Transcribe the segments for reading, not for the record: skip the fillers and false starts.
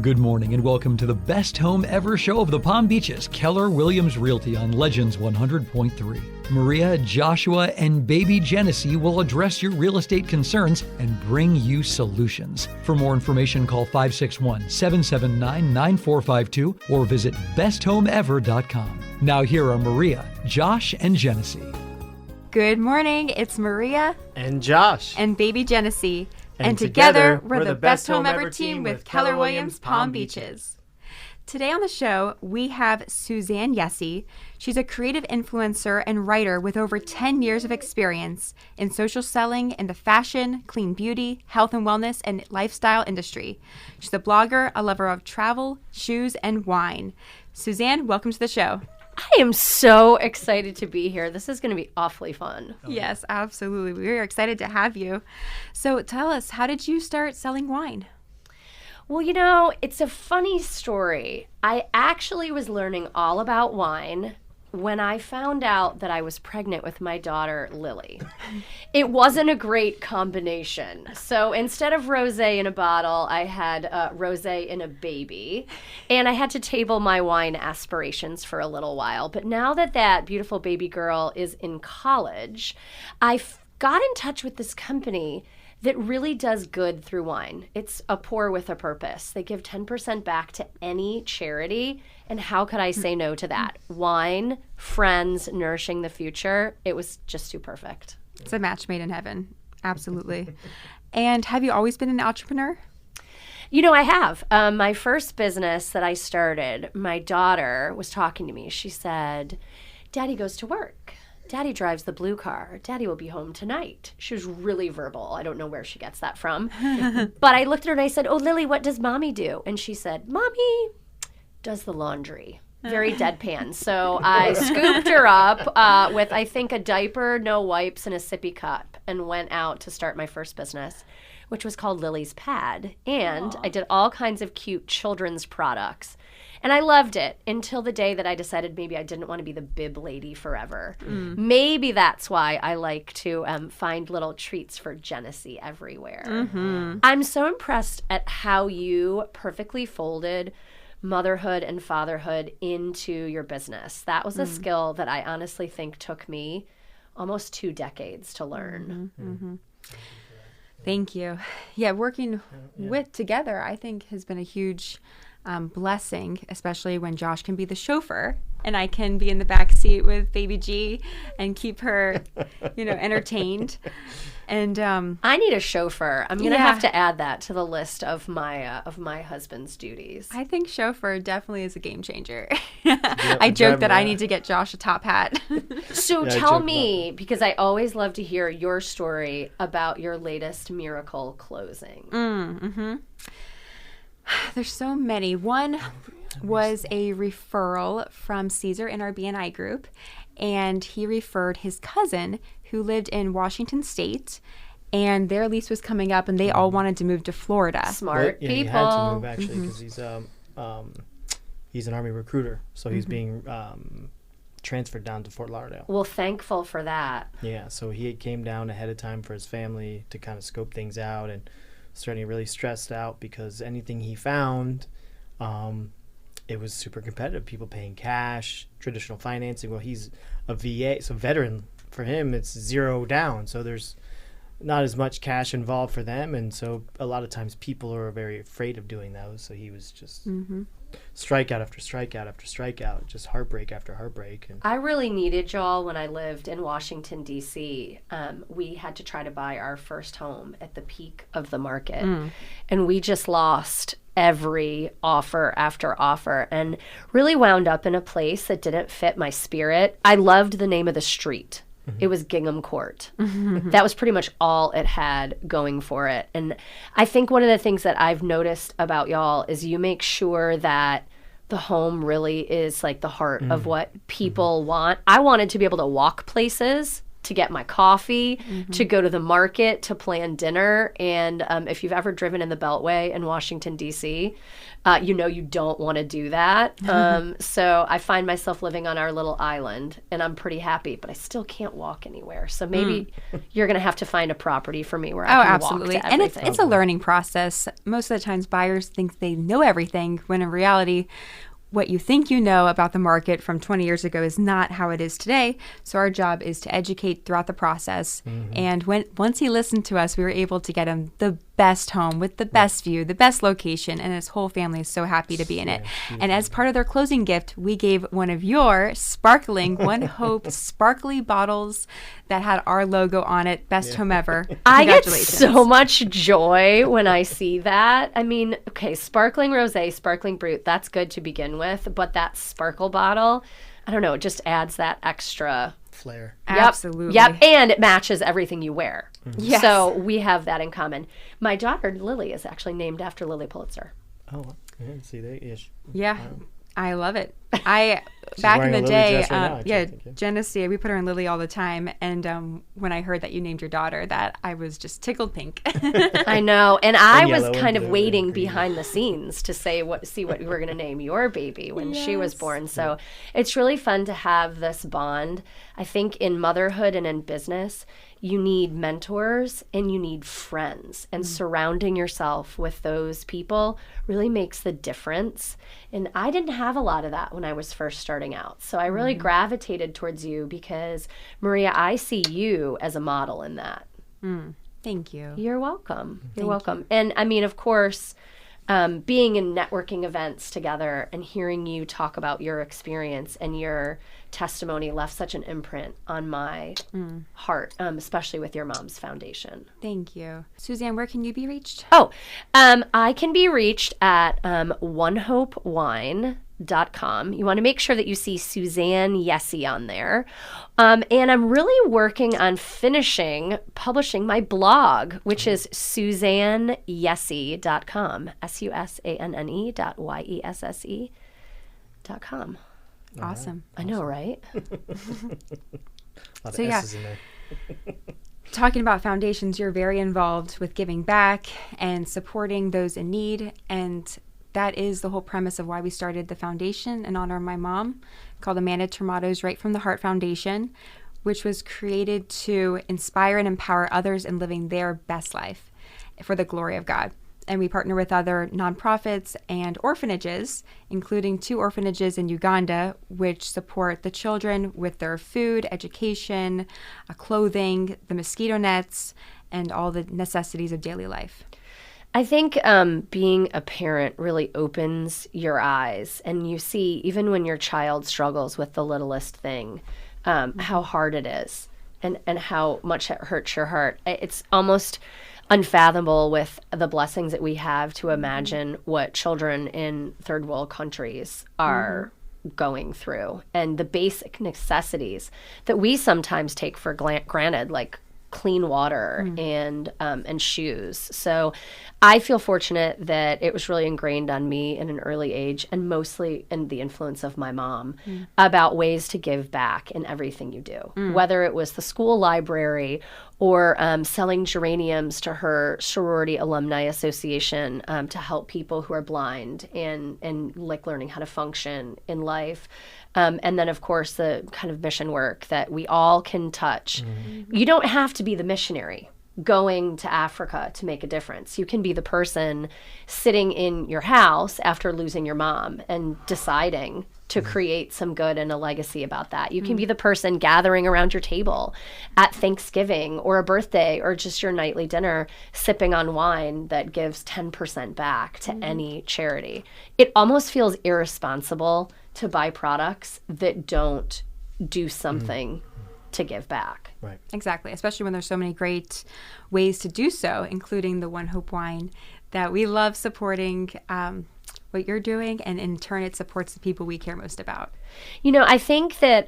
Good morning and welcome to the best home ever show of the Palm Beaches, Keller Williams Realty on Legends 100.3. Maria, Joshua, and baby Genesee will address your real estate concerns and bring you solutions. For more information, call 561-779-9452 or visit besthomeever.com. Now here are Maria, Josh, and Genesee. Good morning, it's Maria and Josh and baby Genesee. And together, we're the best home ever team with Keller Williams Palm Beaches. Today on the show, we have Susanne Yesse. She's a creative influencer and writer with over 10 years of experience in social selling in the fashion, clean beauty, health and wellness, and lifestyle industry. She's a blogger, a lover of travel, shoes, and wine. Susanne, welcome to the show. I am so excited to be here. This is going to be awfully fun. Yes, absolutely. We're excited to have you. So tell us, how did you start selling wine? Well, you know, it's a funny story. I actually was learning all about wine when I found out that I was pregnant with my daughter, Lily. It wasn't a great combination. So instead of rosé in a bottle, I had rosé in a baby. And I had to table my wine aspirations for a little while. But now that that beautiful baby girl is in college, I got in touch with this company that really does good through wine. It's a pour with a purpose. They give 10% back to any charity. And how could I say no to that? Wine, friends, nourishing the future. It was just too perfect. It's a match made in heaven. Absolutely. And have you always been an entrepreneur? You know, I have. My first business that I started, my daughter was talking to me. She said, Daddy goes to work. Daddy drives the blue car. Daddy will be home tonight. She was really verbal. I don't know where she gets that from. But I looked at her and I said, oh, Lily, what does Mommy do? And she said, Mommy does the laundry. Very deadpan. So I scooped her up with, I think, a diaper, no wipes, and a sippy cup and went out to start my first business, which was called Lily's Pad. And I did all kinds of cute children's products. And I loved it until the day that I decided maybe I didn't want to be the bib lady forever. Maybe that's why I like to find little treats for Genesee everywhere. I'm so impressed at how you perfectly folded motherhood and fatherhood into your business. That was a skill that I honestly think took me almost 2 decades to learn. Thank you. Yeah, working with together, I think, has been a huge blessing, especially when Josh can be the chauffeur and I can be in the back seat with baby G and keep her, entertained. And I need a chauffeur. I'm gonna have to add that to the list of my husband's duties. I think chauffeur definitely is a game changer. I joke that I need to get Josh a top hat. So tell me, because I always love to hear your story about your latest miracle closing. There's so many. One was a referral from Caesar in our BNI group, and he referred his cousin who lived in Washington State, and their lease was coming up, and they all wanted to move to Florida. Smart people. He had to move, actually, because he's an Army recruiter, so he's being transferred down to Fort Lauderdale. Well, thankful for that. Yeah, so he came down ahead of time for his family to kind of scope things out, and starting really stressed out because anything he found, it was super competitive. People paying cash, traditional financing. Well, he's a VA, so veteran. For him, it's zero down. So there's not as much cash involved for them. And so a lot of times people are very afraid of doing those. So he was just strikeout after strikeout after strikeout, just heartbreak after heartbreak. And I really needed y'all when I lived in Washington, D.C. We had to try to buy our first home at the peak of the market. And we just lost every offer after offer and really wound up in a place that didn't fit my spirit. I loved the name of the street. It was Gingham Court. That was pretty much all it had going for it. And I think one of the things that I've noticed about y'all is you make sure that the home really is like the heart of what people want. I wanted to be able to walk places to get my coffee, to go to the market, to plan dinner. And if you've ever driven in the Beltway in Washington, D.C., you don't want to do that. So I find myself living on our little island, and I'm pretty happy, but I still can't walk anywhere. So maybe you're going to have to find a property for me where I can absolutely. walk to And everything. it's a learning process. Most of the times buyers think they know everything, when in reality, what you think you know about the market from 20 years ago is not how it is today. So our job is to educate throughout the process. And once he listened to us, we were able to get him the best home with the best view, the best location, and his whole family is so happy to be in it. And as part of their closing gift, we gave one of your sparkling One Hope sparkly bottles that had our logo on it. Best home ever. I get so much joy when I see that. I mean, okay, sparkling rosé, sparkling brut, that's good to begin with, but that sparkle bottle, I don't know, it just adds that extra flair. Absolutely. Yep, and it matches everything you wear. Yes. So we have that in common. My daughter, Lily, is actually named after Lily Pulitzer. Oh, I didn't see that. Yeah, I love it. Back in wearing the a Lily day, dress right now, actually, I think, yeah. Genesee, we put her in Lily all the time. And when I heard that you named your daughter that, I was just tickled pink. I know, and I was yellow kind and of blue waiting and green. behind the scenes to see what you were going to name your baby when she was born. So it's really fun to have this bond. I think in motherhood and in business, you need mentors and you need friends, and surrounding yourself with those people really makes the difference. And I didn't have a lot of that when I was first starting out. So I really gravitated towards you because, Maria, I see you as a model in that. Thank you. You're welcome. You're welcome. And I mean, of course, being in networking events together and hearing you talk about your experience and your testimony left such an imprint on my heart, especially with your mom's foundation. Thank you. Susanne, where can you be reached? Oh, I can be reached at onehopewine.com. You want to make sure that you see Susanne Yesse on there. And I'm really working on publishing my blog, which is SusanneYesse.com. SusanneYesse.com. Awesome. I know, right? A lot So, of yeah. S's in there. Talking about foundations, you're very involved with giving back and supporting those in need. And that is the whole premise of why we started the foundation in honor of my mom, called Amanda Termotto's Right from the Heart Foundation, which was created to inspire and empower others in living their best life for the glory of God. And we partner with other nonprofits and orphanages, including 2 orphanages in Uganda, which support the children with their food, education, clothing, the mosquito nets, and all the necessities of daily life. I think being a parent really opens your eyes, and you see, even when your child struggles with the littlest thing, how hard it is and how much it hurts your heart. It's almost unfathomable with the blessings that we have to imagine what children in third world countries are going through, and the basic necessities that we sometimes take for granted, like clean water and shoes. So I feel fortunate that it was really ingrained on me in an early age, and mostly in the influence of my mom, about ways to give back in everything you do, whether it was the school library or selling geraniums to her sorority alumni association to help people who are blind and like learning how to function in life. And then, of course, the kind of mission work that we all can touch. You don't have to be the missionary going to Africa to make a difference. You can be the person sitting in your house after losing your mom and deciding to create some good and a legacy about that. You can be the person gathering around your table at Thanksgiving or a birthday or just your nightly dinner, sipping on wine that gives 10% back to any charity. It almost feels irresponsible to buy products that don't do something to give back. Right. Exactly, especially when there's so many great ways to do so, including the One Hope wine, that we love supporting what you're doing, and in turn it supports the people we care most about. You know, I think that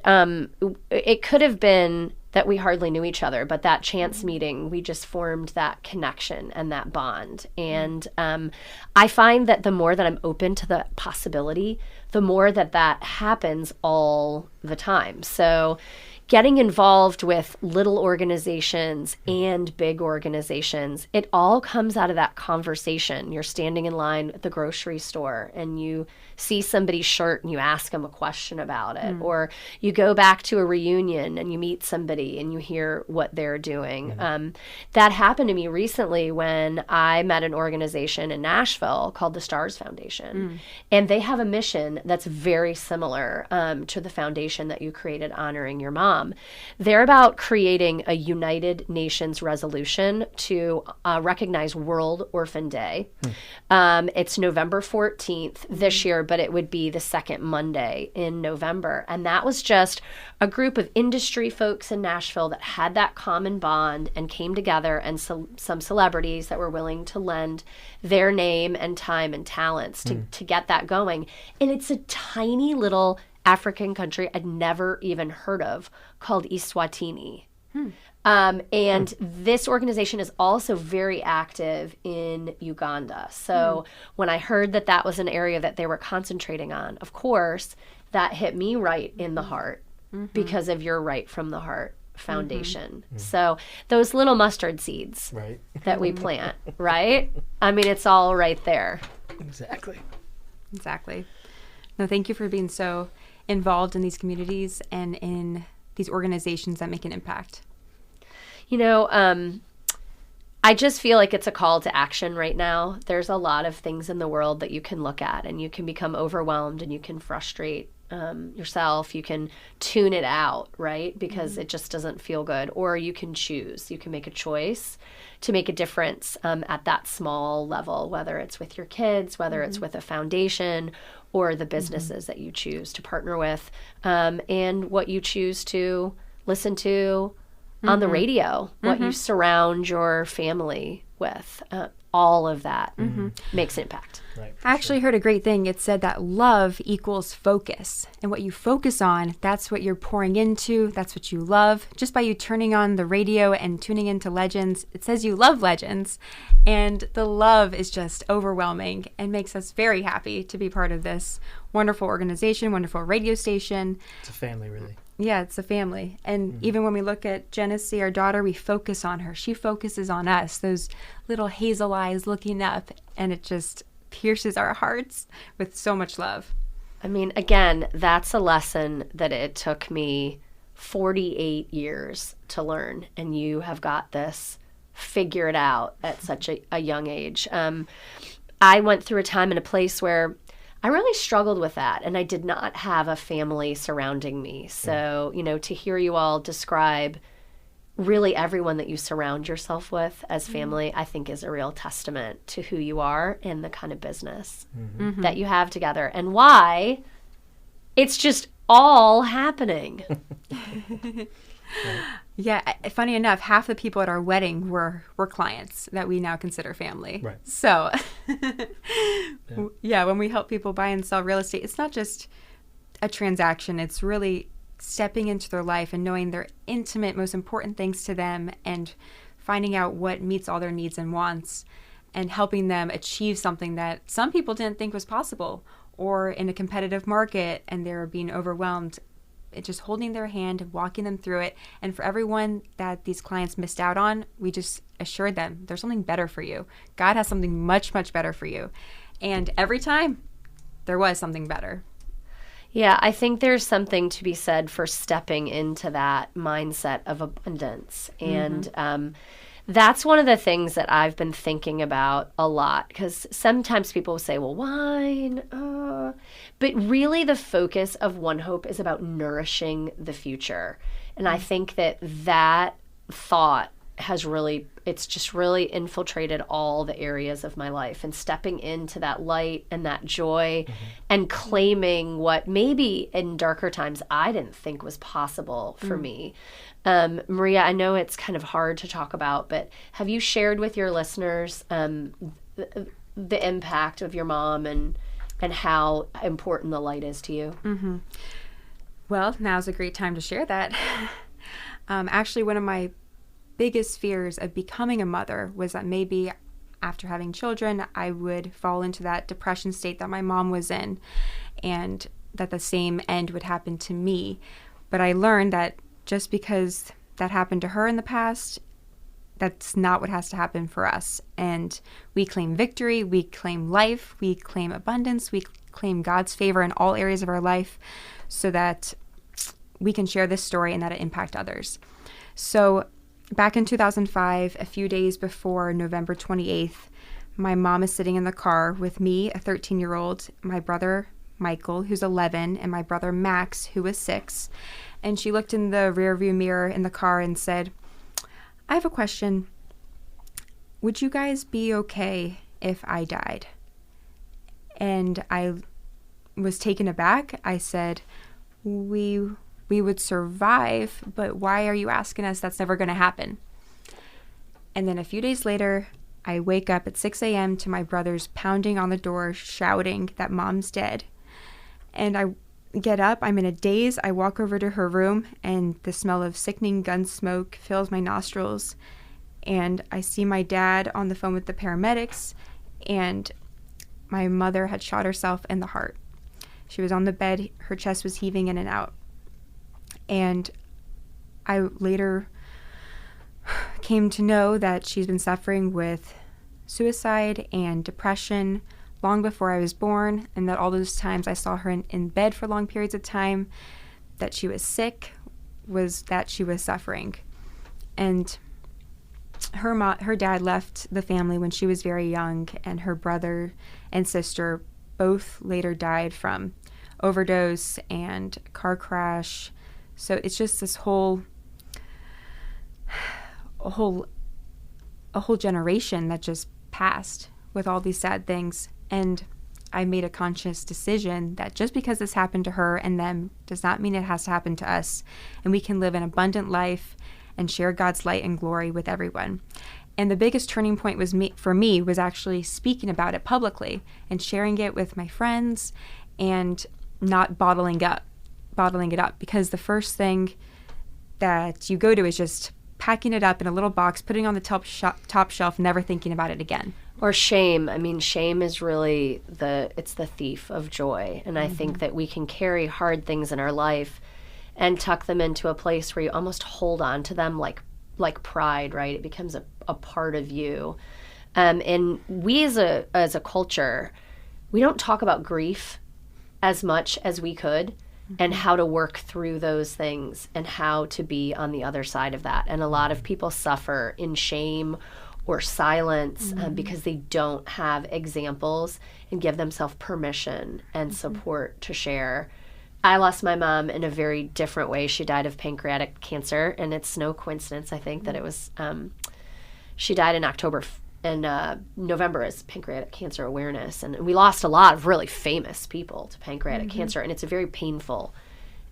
it could have been that we hardly knew each other, but that chance meeting, we just formed that connection and that bond. And I find that the more that I'm open to the possibility, the more that happens all the time. So getting involved with little organizations and big organizations, it all comes out of that conversation. You're standing in line at the grocery store and you see somebody's shirt and you ask them a question about it. Or you go back to a reunion and you meet somebody and you hear what they're doing. That happened to me recently when I met an organization in Nashville called the Stars Foundation. And they have a mission that's very similar to the foundation that you created honoring your mom. They're about creating a United Nations resolution to recognize World Orphan Day. It's November 14th this year, but it would be the second Monday in November. And that was just a group of industry folks in Nashville that had that common bond and came together, and some celebrities that were willing to lend their name and time and talents to get that going. And it's a tiny little African country I'd never even heard of called Eswatini. And this organization is also very active in Uganda. So when I heard that that was an area that they were concentrating on, of course, that hit me right in the heart because of your Right from the Heart foundation. So those little mustard seeds that we plant, right? I mean, it's all right there. Exactly. No, thank you for being so involved in these communities and in these organizations that make an impact. You know, I just feel like it's a call to action right now. There's a lot of things in the world that you can look at and you can become overwhelmed and you can frustrate yourself. You can tune it out, right? Because it just doesn't feel good. Or you can choose. You can make a choice to make a difference at that small level, whether it's with your kids, whether it's with a foundation or the businesses that you choose to partner with, and what you choose to listen to on the radio, what you surround your family with. All of that makes an impact. I actually heard a great thing. It said that love equals focus. And what you focus on, that's what you're pouring into. That's what you love. Just by you turning on the radio and tuning into Legends, it says you love Legends. And the love is just overwhelming and makes us very happy to be part of this wonderful organization, wonderful radio station. It's a family, really. Yeah, it's a family. And even when we look at Genesee, our daughter, we focus on her. She focuses on us, those little hazel eyes looking up, and it just pierces our hearts with so much love. I mean, again, that's a lesson that it took me 48 years to learn, and you have got this figured out at such a young age. I went through a time and a place where I really struggled with that, and I did not have a family surrounding me. So, you know, to hear you all describe really everyone that you surround yourself with as family, I think is a real testament to who you are and the kind of business that you have together and why it's just all happening. Yeah, funny enough, half the people at our wedding were clients that we now consider family. Right. So, yeah, when we help people buy and sell real estate, it's not just a transaction. It's really stepping into their life and knowing their intimate, most important things to them and finding out what meets all their needs and wants and helping them achieve something that some people didn't think was possible or in a competitive market and they were being overwhelmed. It's just holding their hand, walking them through it. And for everyone that these clients missed out on, we just assured them there's something better for you. God has something much, much better for you. And every time there was something better. Yeah, I think there's something to be said for stepping into that mindset of abundance. And that's one of the things that I've been thinking about a lot, because sometimes people will say, well, wine, but really the focus of One Hope is about nourishing the future. And I think that thought has it's just really infiltrated all the areas of my life, and stepping into that light and that joy and claiming what maybe in darker times I didn't think was possible for me. Maria, I know it's kind of hard to talk about, but have you shared with your listeners the impact of your mom and how important the light is to you? Well, now's a great time to share that. Actually, one of my biggest fears of becoming a mother was that maybe after having children, I would fall into that depression state that my mom was in, and that the same end would happen to me. But I learned that just because that happened to her in the past, that's not what has to happen for us. And we claim victory, we claim life, we claim abundance, we claim God's favor in all areas of our life so that we can share this story and that it impact others. So back in 2005, a few days before November 28th, my mom is sitting in the car with me, a 13-year-old, my brother Michael, who's 11, and my brother Max, who was 6. And she looked in the rearview mirror in the car and said, I have a question. Would you guys be okay if I died? And I was taken aback. I said, we would survive, but why are you asking us? That's never going to happen. And then a few days later, I wake up at 6 a.m. to my brothers pounding on the door, shouting that Mom's dead. And I get up, I'm in a daze, I walk over to her room, and the smell of sickening gun smoke fills my nostrils. And I see my dad on the phone with the paramedics, and my mother had shot herself in the heart. She was on the bed, her chest was heaving in and out. And I later came to know that she's been suffering with suicide and depression long before I was born, and that all those times I saw her in bed for long periods of time, that she was sick, was that she was suffering. And her dad left the family when she was very young, and her brother and sister both later died from overdose and car crash. So it's just this whole generation that just passed with all these sad things. And I made a conscious decision that just because this happened to her and them does not mean it has to happen to us, and we can live an abundant life and share God's light and glory with everyone. And the biggest turning point for me was actually speaking about it publicly and sharing it with my friends and not bottling it up, because the first thing that you go to is just packing it up in a little box, putting it on the top shelf, never thinking about it again. Or shame. I mean, shame is really it's the thief of joy. And I think that we can carry hard things in our life and tuck them into a place where you almost hold on to them like pride, right? It becomes a part of you. And we as a culture, we don't talk about grief as much as we could, and how to work through those things and how to be on the other side of that. And a lot of people suffer in shame or silence because they don't have examples and give themselves permission and support to share. I lost my mom in a very different way. She died of pancreatic cancer, and it's no coincidence, I think, that it was, she died in October, and November is Pancreatic Cancer Awareness. And we lost a lot of really famous people to pancreatic cancer, and it's a very painful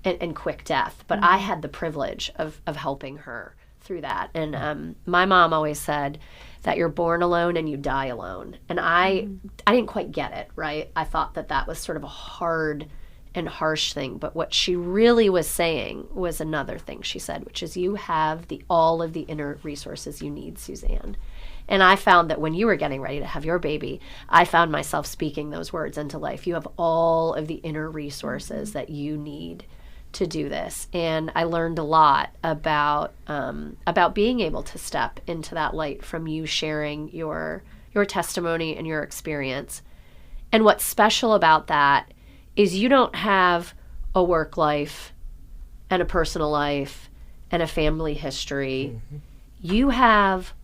and quick death. But I had the privilege of helping her through that. And my mom always said that you're born alone and you die alone. And I didn't quite get it, right? I thought that was sort of a hard and harsh thing. But what she really was saying was another thing she said, which is you have all of the inner resources you need, Susanne. And I found that when you were getting ready to have your baby, I found myself speaking those words into life. You have all of the inner resources that you need to do this. And I learned a lot about being able to step into that light from you sharing your testimony and your experience. And what's special about that is you don't have a work life and a personal life and a family history. You have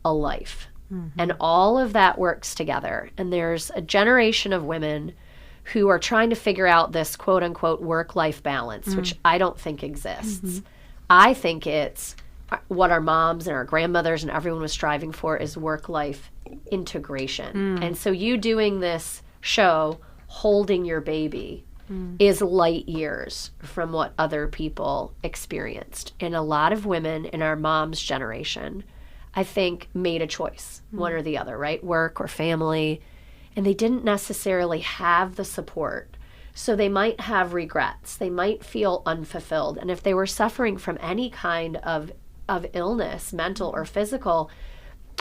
a life. And all of that works together. And there's a generation of women who are trying to figure out this quote unquote work-life balance, which I don't think exists. I think it's what our moms and our grandmothers and everyone was striving for is work-life integration. And so you doing this show, holding your baby, is light years from what other people experienced. And a lot of women in our mom's generation, I think, made a choice, one or the other, right? Work or family. And they didn't necessarily have the support. So they might have regrets. They might feel unfulfilled. And if they were suffering from any kind of illness, mental or physical,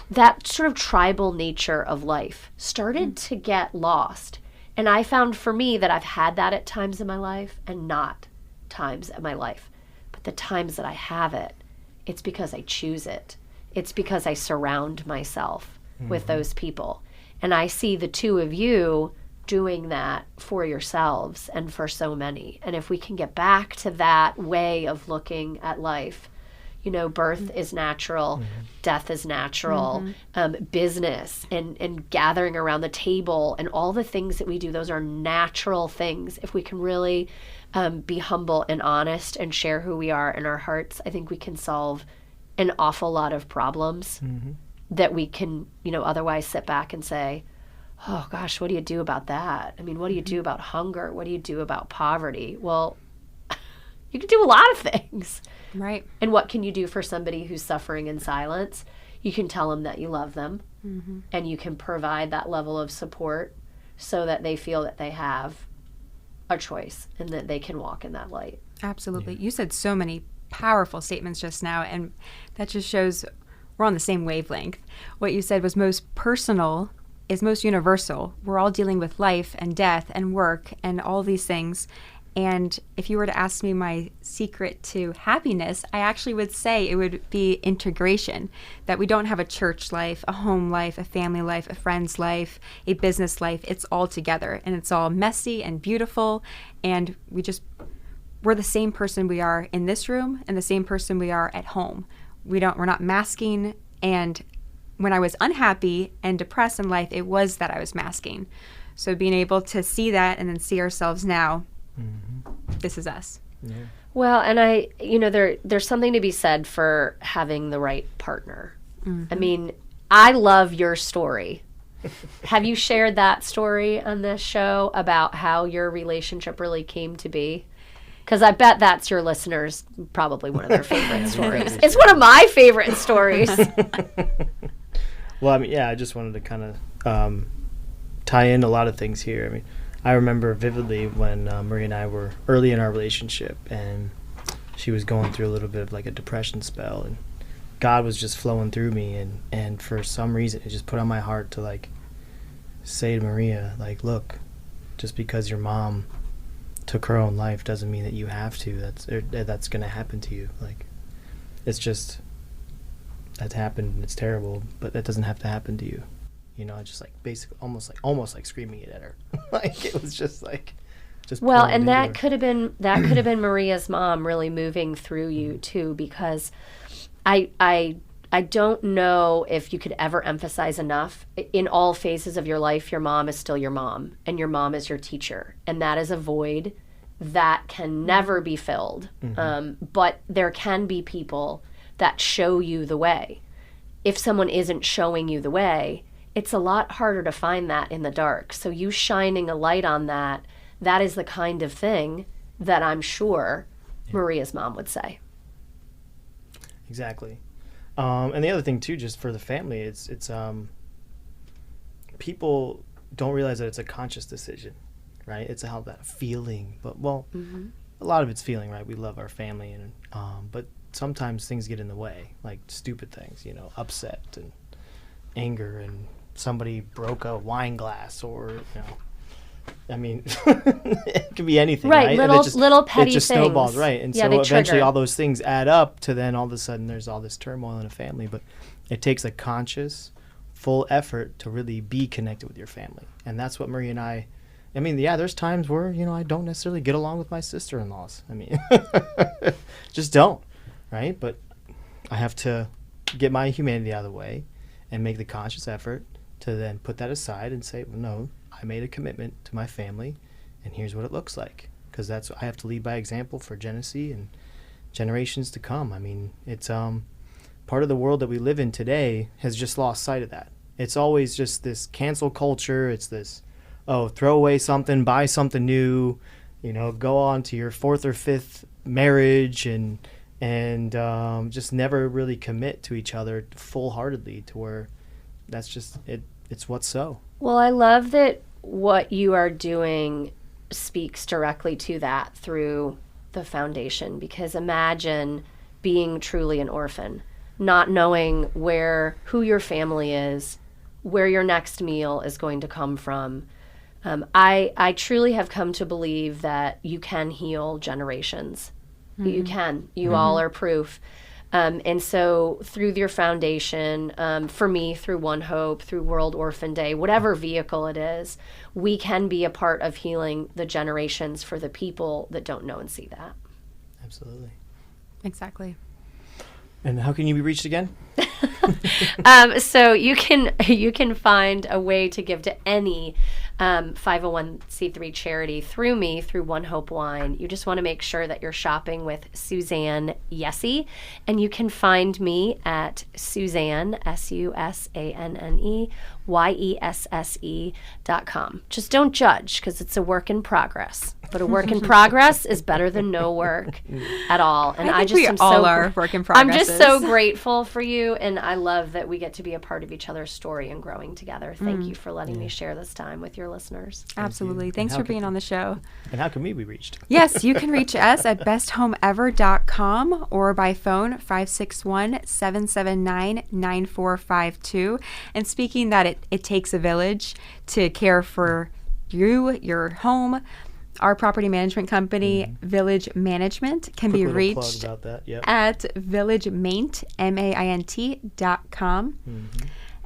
that sort of tribal nature of life started to get lost. And I found for me that I've had that at times in my life and not times in my life. the times that I have it, it's because I choose it. It's because I surround myself with those people. And I see the two of you doing that for yourselves and for so many. And if we can get back to that way of looking at life, birth is natural, death is natural, business and gathering around the table and all the things that we do, those are natural things. If we can really be humble and honest and share who we are in our hearts, I think we can solve an awful lot of problems that we can, otherwise sit back and say, oh gosh, what do you do about that? I mean, what do you do about hunger? What do you do about poverty? Well, you can do a lot of things. Right. And what can you do for somebody who's suffering in silence? You can tell them that you love them, and you can provide that level of support so that they feel that they have a choice and that they can walk in that light. Absolutely. You said so many powerful statements just now, and that just shows we're on the same wavelength. What you said was most personal is most universal. We're all dealing with life and death and work and all these things. And if you were to ask me my secret to happiness, I actually would say it would be integration, that we don't have a church life, a home life, a family life, a friend's life, a business life. It's all together, and it's all messy and beautiful. And we're the same person we are in this room and the same person we are at home. We're not masking. And when I was unhappy and depressed in life, it was that I was masking. So being able to see that and then see ourselves now, this is us. Yeah. Well, and there's something to be said for having the right partner. I mean, I love your story. Have you shared that story on this show about how your relationship really came to be? Because I bet that's your listeners' probably one of their favorite stories. It's one of my favorite stories. Well, I mean, yeah, I just wanted to kind of tie in a lot of things here. I mean, I remember vividly when Maria and I were early in our relationship, and she was going through a little bit of like a depression spell, and God was just flowing through me, and for some reason it just put on my heart to like say to Maria, like, look, just because your mom took her own life doesn't mean that you have to. That's going to happen to you. Like, it's just, that's happened and it's terrible, but that doesn't have to happen to you. I just like basically almost like screaming it at her. Like, it was just like, just well, and that could have been Maria's mom really moving through you too, because I don't know if you could ever emphasize enough, in all phases of your life, your mom is still your mom, and your mom is your teacher, and that is a void that can never be filled. But there can be people that show you the way. If someone isn't showing you the way, it's a lot harder to find that in the dark. So you shining a light on that is the kind of thing that I'm sure Maria's mom would say. Exactly. And the other thing too, just for the family, it's people don't realize that it's a conscious decision, right? It's how that feeling, but a lot of it's feeling, right? We love our family, and but sometimes things get in the way, like stupid things, upset and anger, and somebody broke a wine glass, or I mean, it can be anything, right? Little petty things. It just things. snowballs, right? And so eventually all those things add up to then all of a sudden there's all this turmoil in a family. But it takes a conscious, full effort to really be connected with your family. And that's what Maria and I mean, yeah, there's times where, I don't necessarily get along with my sister-in-laws. I mean, just don't, right? But I have to get my humanity out of the way and make the conscious effort to then put that aside and say, well, no, I made a commitment to my family, and here's what it looks like. Because I have to lead by example for Genesee and generations to come. I mean, it's part of the world that we live in today has just lost sight of that. It's always just this cancel culture. It's this, throw away something, buy something new, go on to your 4th or 5th marriage, and just never really commit to each other full-heartedly, to where that's just it. It's what's so. Well, I love that what you are doing speaks directly to that through the foundation, because imagine being truly an orphan, not knowing who your family is, where your next meal is going to come from. I truly have come to believe that you can heal generations You can. You all are proof. And so through your foundation, for me, through One Hope, through World Orphan Day, whatever vehicle it is, we can be a part of healing the generations for the people that don't know and see that. Absolutely. Exactly. And how can you be reached again? So you can find a way to give to any 501c3 charity through me, through One Hope Wine. You just want to make sure that you're shopping with Susanne Yesse, and you can find me at Susanne, SUSANNE, YESSE.com. Just don't judge, because it's a work in progress. But a work in progress is better than no work at all. And I just we am all so are work in progress. I'm just so grateful for you, and I love that we get to be a part of each other's story and growing together. Thank you for letting me share this time with your listeners. Absolutely. Thanks for being on the show. And how can we be reached? Yes, you can reach us at besthomeever.com or by phone 561-779-9452. And speaking that it takes a village to care for you, your home, our property management company, Village Management, can be reached about that. Yep. at villagemaint, MAINT.com.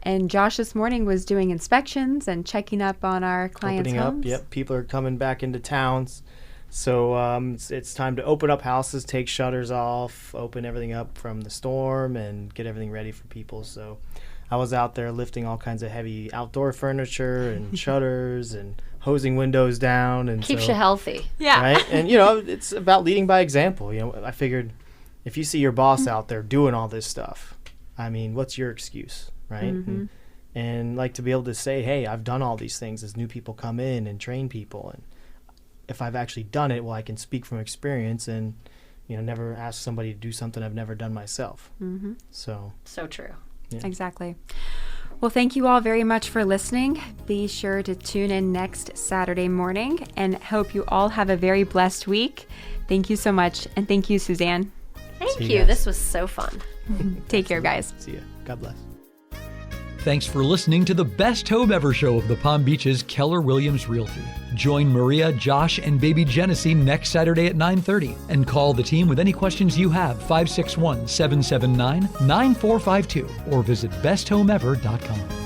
And Josh this morning was doing inspections and checking up on our clients' Opening homes. up, yep. People are coming back into towns. So it's time to open up houses, take shutters off, open everything up from the storm, and get everything ready for people. So I was out there lifting all kinds of heavy outdoor furniture and shutters and hosing windows down. And Keeps you healthy. Yeah. Right? And, you know, it's about leading by example. You know, I figured if you see your boss out there doing all this stuff, I mean, what's your excuse, right? And like to be able to say, hey, I've done all these things as new people come in and train people. And if I've actually done it, well, I can speak from experience and, you know, never ask somebody to do something I've never done myself. So true. Yeah. Exactly. Well, thank you all very much for listening. Be sure to tune in next Saturday morning, and hope you all have a very blessed week. Thank you so much. And thank you, Susanne. Thank See you you. guys. This was so fun. Take care, guys. See ya. God bless. Thanks for listening to the Best Home Ever show of the Palm Beach's Keller Williams Realty. Join Maria, Josh, and baby Genesee next Saturday at 9:30 and call the team with any questions you have, 561-779-9452, or visit besthomeever.com.